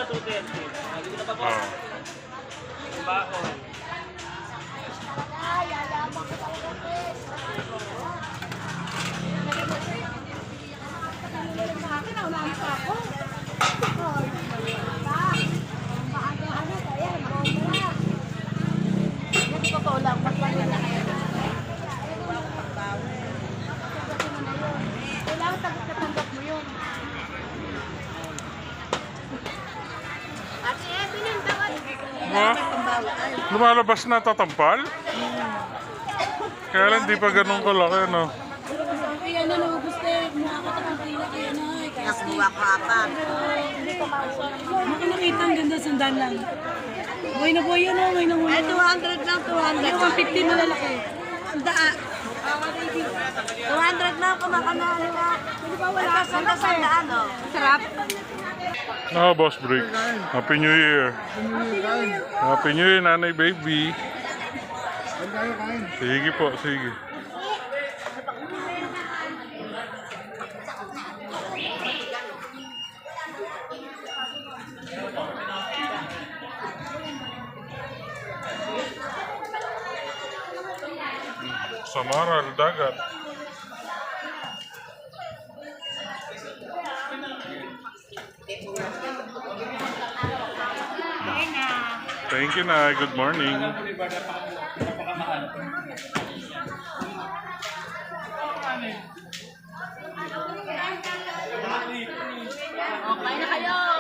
Oh. Ha? Lumalabas na tatampal? Kaya lang di pa ganun kalaki, no? Kaya na gusto mukha ko tapang pila kaya na Nakuha ko apat. Maka nakita ang ganda sandaan lang. Buhay na buhay yun, buhay na buhay. Ay, 200 lang, 200. Yung 150 malalaki. Ang daa. 200 lang, kumakanalo ka. Hindi ba wala ka sa sandaan, no? Sarap. No, boss break. Happy New Year. Happy New Year, nanay baby. Sige po, sige. Samara, dagat. Thank you, Nay. Good morning. Okay na kayo.